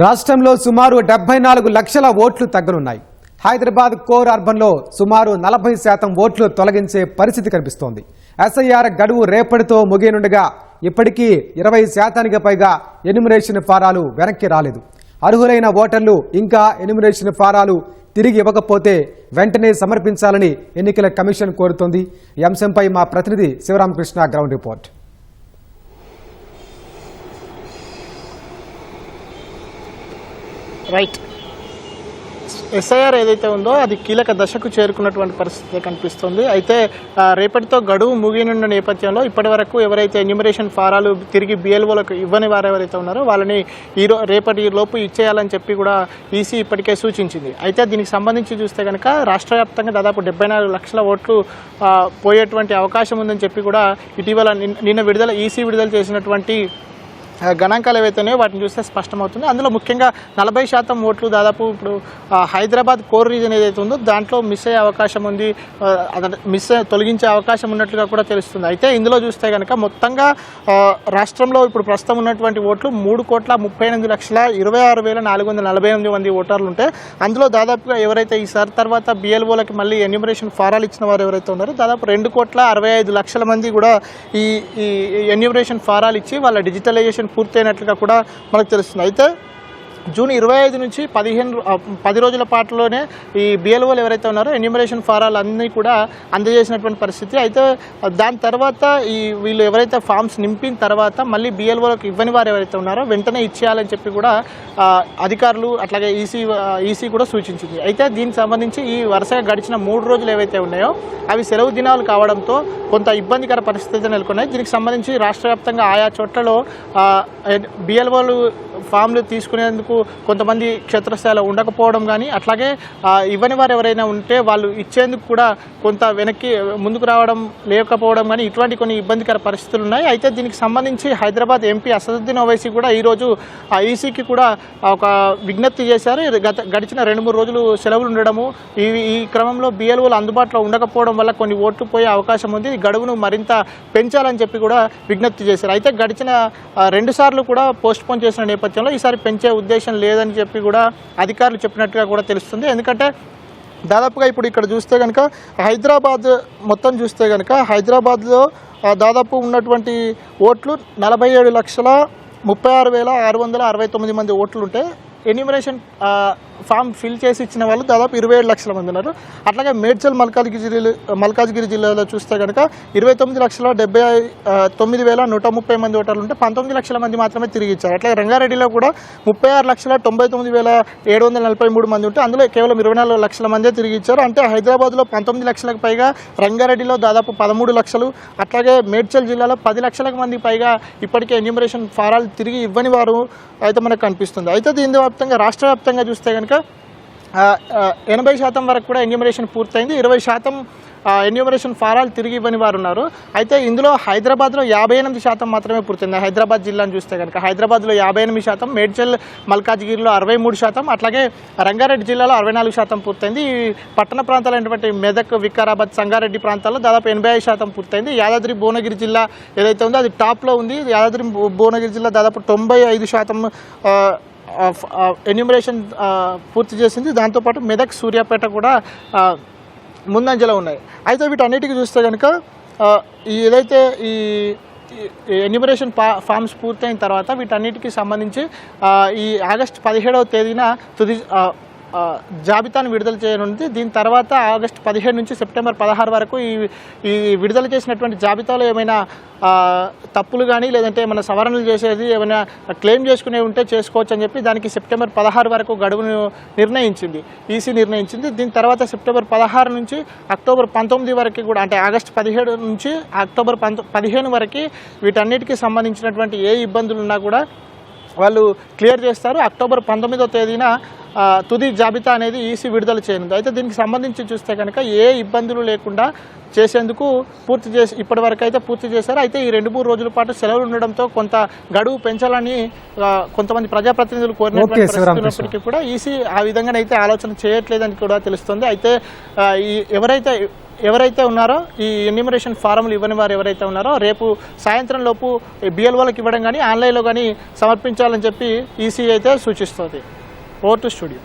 రాష్ట్రంలో సుమారు 74 లక్షల ఓట్లు తగ్గనున్నాయి. హైదరాబాద్ కోర్ అర్బన్లో సుమారు 40% ఓట్లు తొలగించే పరిస్థితి కనిపిస్తోంది. ఎస్ఐఆర్ గడువు రేపటితో ముగియనుండగా ఇప్పటికీ 20% పైగా ఎన్యూమరేషన్ ఫారాలు వెనక్కి రాలేదు. అర్హులైన ఓటర్లు ఇంకా ఎన్యూమరేషన్ ఫారాలు తిరిగి ఇవ్వకపోతే వెంటనే సమర్పించాలని ఎన్నికల కమిషన్ కోరుతోంది. ఈ అంశంపై మా ప్రతినిధి Sivaramakrishna ground report. Right, SIR ఏదైతే ఉందో అది కీలక దశకు చేరుకున్నటువంటి పరిస్థితి కనిపిస్తుంది. అయితే రేపటితో గడువు ముగినున్న నేపథ్యంలో ఇప్పటి వరకు ఎవరైతే ఎన్యూమరేషన్ ఫారాలు తిరిగి బిఎల్ఓలకు ఇవ్వని వారు ఎవరైతే ఉన్నారో వాళ్ళని రేపటి లోపు ఇచ్చేయాలని చెప్పి కూడా ఈసీ ఇప్పటికే సూచించింది. అయితే దీనికి సంబంధించి చూస్తే కనుక రాష్ట్ర వ్యాప్తంగా దాదాపు 74 లక్షల ఓట్లు పోయేటువంటి అవకాశం ఉందని చెప్పి కూడా ఇటీవల నిన్న ఈసీ విడుదల చేసినటువంటి గణాంకాలు ఏవైతేనే వాటిని చూస్తే స్పష్టమవుతుంది. అందులో ముఖ్యంగా 40% ఓట్లు దాదాపు ఇప్పుడు హైదరాబాద్ కోర్ రీజన్ ఏదైతే ఉందో దాంట్లో మిస్ అయ్యే అవకాశం ఉంది, తొలగించే అవకాశం ఉన్నట్లుగా కూడా తెలుస్తుంది. అయితే ఇందులో చూస్తే కనుక మొత్తంగా రాష్ట్రంలో ఇప్పుడు ప్రస్తుతం ఉన్నటువంటి ఓట్లు 3,38,26,448 మంది ఓటర్లు ఉంటే అందులో దాదాపుగా ఎవరైతే ఈసారి తర్వాత బిఎల్ఓలకి మళ్ళీ ఎన్యూమరేషన్ ఫారాలు ఇచ్చిన వారు ఎవరైతే ఉన్నారో దాదాపు 2,65,00,000 మంది కూడా ఈ ఎన్యూమరేషన్ ఫారాలు ఇచ్చి వాళ్ళ డిజిటలైజేషన్ పూర్తయినట్లుగా కూడా మనకు తెలుస్తుంది. అయితే జూన్ 25 నుంచి 10 రోజుల పాటులోనే ఈ బిఎల్ఓలు ఎవరైతే ఉన్నారో ఎన్యూమరేషన్ ఫారాలు అన్నీ కూడా అందజేసినటువంటి పరిస్థితి. అయితే దాని తర్వాత వీళ్ళు ఎవరైతే ఫామ్స్ నింపిన తర్వాత మళ్ళీ బిఎల్ఓలకు ఇవ్వని వారు ఎవరైతే ఉన్నారో వెంటనే ఇచ్చేయాలని చెప్పి కూడా అధికారులు అట్లాగే ఈసీ కూడా సూచించింది. అయితే దీనికి సంబంధించి ఈ వరుసగా గడిచిన 3 రోజులు ఏవైతే ఉన్నాయో అవి సెలవు దినాలు కావడంతో కొంత ఇబ్బందికర పరిస్థితులు నెలకొన్నాయి. దీనికి సంబంధించి రాష్ట్ర వ్యాప్తంగా ఆయా చోట్లలో బిఎల్ఓలు ఫామ్లు తీసుకునేందుకు కొంతమంది క్షేత్రస్థాయిలో ఉండకపోవడం కానీ అట్లాగే ఇవ్వని వారు ఎవరైనా ఉంటే వాళ్ళు ఇచ్చేందుకు కూడా కొంత వెనక్కి ముందుకు రావడం లేకపోవడం కానీ ఇటువంటి కొన్ని ఇబ్బందికర పరిస్థితులు ఉన్నాయి. అయితే దీనికి సంబంధించి హైదరాబాద్ ఎంపీ అసదుద్దీన్ ఓవైసీ కూడా ఈరోజు ఈసీకి కూడా ఒక విజ్ఞప్తి చేశారు. గడిచిన 2-3 రోజులు సెలవులు ఉండడము ఈ క్రమంలో బిఎల్ఓలు అందుబాటులో ఉండకపోవడం వల్ల కొన్ని ఓట్లు పోయే అవకాశం ఉంది, గడువును మరింత పెంచాలని చెప్పి కూడా విజ్ఞప్తి చేశారు. అయితే గడిచిన 2 సార్లు కూడా పోస్ట్పోన్ చేసిన నేపథ్యంలో ఈసారి పెంచే ఉద్దేశం లేదని చెప్పి కూడా అధికారులు చెప్పినట్టుగా కూడా తెలుస్తుంది. ఎందుకంటే దాదాపుగా ఇప్పుడు ఇక్కడ చూస్తే కనుక హైదరాబాద్ మొత్తం చూస్తే కనుక హైదరాబాద్లో దాదాపు ఉన్నటువంటి ఓట్లు 47,36,669 మంది ఓట్లు ఉంటే ఎన్యూమరేషన్ ఫామ్ ఫిల్ చేసి ఇచ్చిన వాళ్ళు దాదాపు 27 లక్షల మంది ఉన్నారు. అట్లాగే మేడ్చల్ మల్కాజ్గిరి జిల్లాలో చూస్తే కనుక 29,79,130 మంది ఓటర్లు ఉంటే 19 లక్షల మంది మాత్రమే తిరిగి ఇచ్చారు. అట్లాగే రంగారెడ్డిలో కూడా 36,99,743 మంది ఉంటే అందులో కేవలం 24 లక్షల మందే తిరిగి ఇచ్చారు. అంటే హైదరాబాద్లో 19 లక్షలకు పైగా, రంగారెడ్డిలో దాదాపు 13 లక్షలు, అట్లాగే మేడ్చల్ జిల్లాలో 10 లక్షలకు మంది పైగా ఇప్పటికే ఎన్యూమరేషన్ ఫారాలు తిరిగి ఇవ్వని వారు అయితే మనకు కనిపిస్తుంది. అయితే దీని వ్యాప్తంగా రాష్ట్ర వ్యాప్తంగా చూస్తే కనుక 80% వరకు కూడా ఎన్యూమరేషన్ పూర్తయింది. 20% ఎన్యూమరేషన్ ఫారాలు తిరిగి ఇవ్వని వారు ఉన్నారు. అయితే ఇందులో హైదరాబాద్లో 58% మాత్రమే పూర్తయింది. హైదరాబాద్ జిల్లాను చూస్తే కనుక హైదరాబాద్లో 58%, మేడ్చల్ మల్కాజ్గిరిలో 63%, అట్లాగే రంగారెడ్డి జిల్లాలో 64% పూర్తయింది. ఈ పట్టణ ప్రాంతాలైనటువంటి మెదక్, వికారాబాద్, సంగారెడ్డి ప్రాంతాల్లో దాదాపు 85% పూర్తయింది. యాదాద్రి భువనగిరి జిల్లా ఏదైతే ఉందో అది టాప్లో ఉంది. యాదాద్రి భువనగిరి జిల్లా దాదాపు 95% ఎన్యూమరేషన్ పూర్తి చేసింది. దాంతోపాటు మెదక్, సూర్యాపేట కూడా ముందంజలో ఉన్నాయి. అయితే వీటన్నిటికీ చూస్తే కనుక ఏదైతే ఈ ఎన్యూమరేషన్ ఫామ్స్ పూర్తయిన తర్వాత వీటన్నిటికీ సంబంధించి ఈ ఆగస్టు 17వ తేదీన తుది జాబితాను విడుదల చేయనుంది. దీని తర్వాత ఆగస్టు 15 నుంచి సెప్టెంబర్ 16 వరకు ఈ విడుదల చేసినటువంటి జాబితాలో ఏమైనా తప్పులు కానీ లేదంటే ఏమైనా సవరణలు చేసేది ఏమైనా క్లెయిమ్ చేసుకునే ఉంటే చేసుకోవచ్చు అని చెప్పి దానికి సెప్టెంబర్ 16 వరకు గడువును ఈసీ నిర్ణయించింది. దీని తర్వాత సెప్టెంబర్ 16 నుంచి అక్టోబర్ 19 వరకు కూడా, అంటే ఆగస్టు 17 నుంచి అక్టోబర్ 15 వరకు వీటన్నిటికీ సంబంధించినటువంటి ఏ ఇబ్బందులు ఉన్నా కూడా వాళ్ళు క్లియర్ చేస్తారు. అక్టోబర్ 19వ తేదీన తుది జాబితా అనేది ఈసీ విడుదల చేయనుంది. అయితే దీనికి సంబంధించి చూస్తే కనుక ఏ ఇబ్బందులు లేకుండా చేసేందుకు ఇప్పటివరకు అయితే పూర్తి చేశారు. అయితే ఈ 2-3 రోజుల పాటు సెలవులు ఉండడంతో కొంత గడువు పెంచాలని కొంతమంది ప్రజాప్రతినిధులు కోరినప్పటికీ కూడా ఈసీ ఆ విధంగానైతే ఆలోచన చేయట్లేదని కూడా తెలుస్తుంది. అయితే ఎవరైతే ఎవరైతే ఉన్నారో ఈ ఎన్యూమరేషన్ ఫారంలు ఇవ్వని వారు ఎవరైతే ఉన్నారో రేపు సాయంత్రం లోపు బిఎల్ఓలకు ఇవ్వడం కానీ ఆన్లైన్లో కానీ సమర్పించాలని చెప్పి ఈసీ అయితే సూచిస్తుంది. Over to studio.